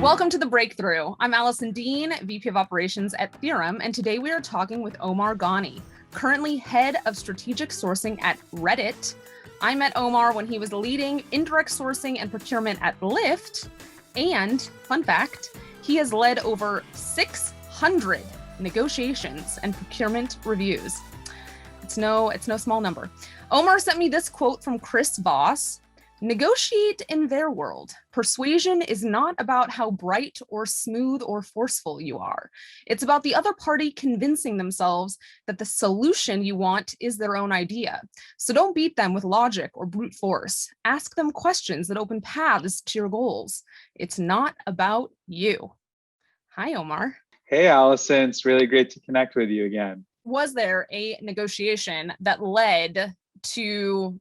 Welcome to The Breakthrough. I'm Alison Dean, VP of Operations at Theorem, and today we are talking with Omar Ghani, currently Head of Strategic Sourcing at Reddit. I met Omar when he was leading indirect sourcing and procurement at Lyft, and fun fact, he has led over 600 negotiations and procurement reviews. It's no small number. Omar sent me this quote from Chris Voss. Negotiate in their world. Persuasion is not about how bright or smooth or forceful you are. It's about the other party convincing themselves that the solution you want is their own idea. So don't beat them with logic or brute force. Ask them questions that open paths to your goals. It's not about you. Hi, Omar. Hey, Allison. It's really great to connect with you again. Was there a negotiation that led to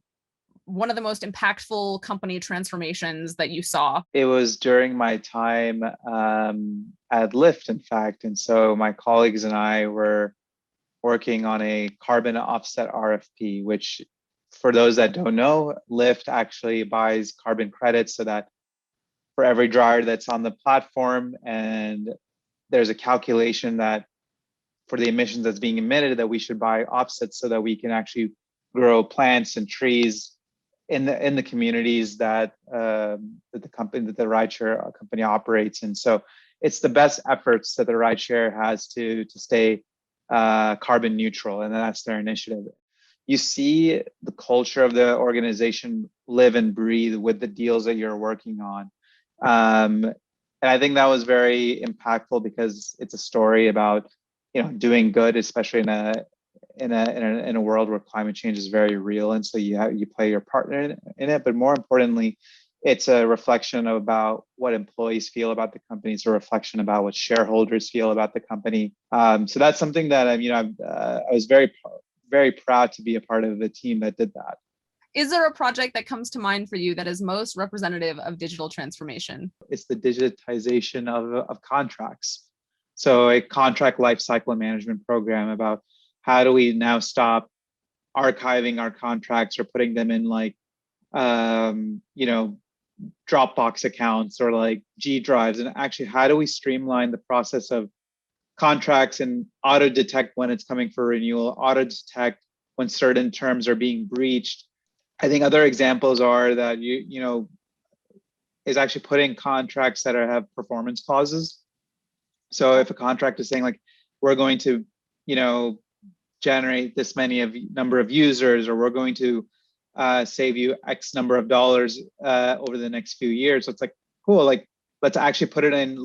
one of the most impactful company transformations that you saw? It was during my time at Lyft, in fact. And so my colleagues and I were working on a carbon offset RFP, which for those that don't know, Lyft actually buys carbon credits so that for every driver that's on the platform, and there's a calculation that for the emissions that's being emitted, that we should buy offsets so that we can actually grow plants and trees in the communities that the rideshare company operates in. So it's the best efforts that the rideshare has to stay carbon neutral, and that's their initiative. You see the culture of the organization live and breathe with the deals that you're working on, and I think that was very impactful because it's a story about doing good, especially in a world where climate change is very real, and so you play your partner in it. But more importantly, it's a reflection about what employees feel about the company. It's a reflection about what shareholders feel about the company. So that's something that I was very, very proud to be a part of the team that did that. Is there a project that comes to mind for you that is most representative of digital transformation? It's the digitization of contracts. So a contract lifecycle management program about how do we now stop archiving our contracts or putting them in Dropbox accounts or G drives, and actually how do we streamline the process of contracts and auto detect when it's coming for renewal, auto detect when certain terms are being breached. I think other examples are that is actually putting contracts that have performance clauses. So if a contract is saying we're going to generate this many number of users, or we're going to save you X number of dollars over the next few years. So it's cool. Let's actually put it in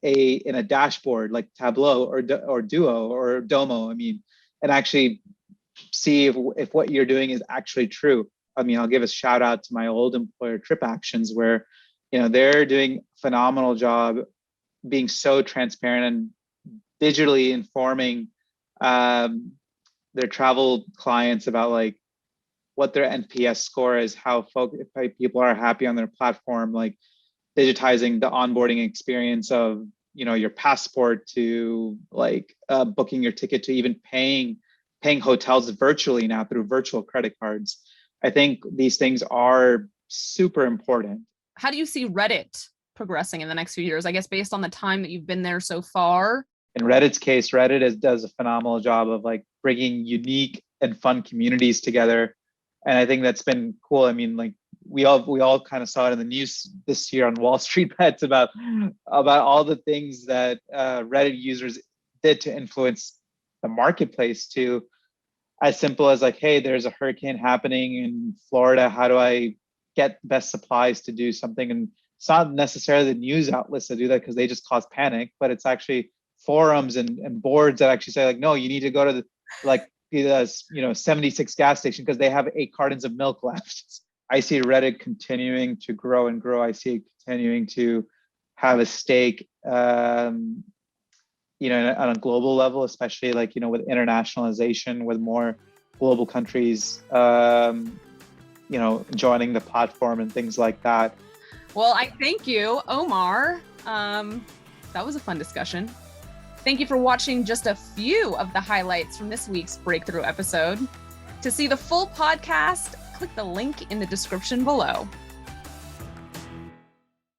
in a dashboard like Tableau or Duo or Domo. And actually see if what you're doing is actually true. I'll give a shout out to my old employer, Trip Actions, where they're doing a phenomenal job being so transparent and digitally informing their travel clients about what their NPS score is, if people are happy on their platform, digitizing the onboarding experience of your passport to booking your ticket to even paying hotels virtually now through virtual credit cards. I think these things are super important. How do you see Reddit progressing in the next few years? I guess based on the time that you've been there so far. In Reddit's case, Reddit does a phenomenal job of bringing unique and fun communities together, and I think that's been cool. We all kind of saw it in the news this year on Wall Street Bets about all the things that Reddit users did to influence the marketplace, to as simple as hey, there's a hurricane happening in Florida. How do I get best supplies to do something? And it's not necessarily the news outlets that do that because they just cause panic, but it's actually forums and boards that actually say no, you need to go to the 76 gas station because they have 8 cartons of milk left. I see Reddit continuing to grow and grow. I see it continuing to have a stake on a global level, especially with internationalization, with more global countries joining the platform and things like that. Well, I thank you, Omar. That was a fun discussion. Thank you for watching just a few of the highlights from this week's Breakthrough episode. To see the full podcast, click the link in the description below.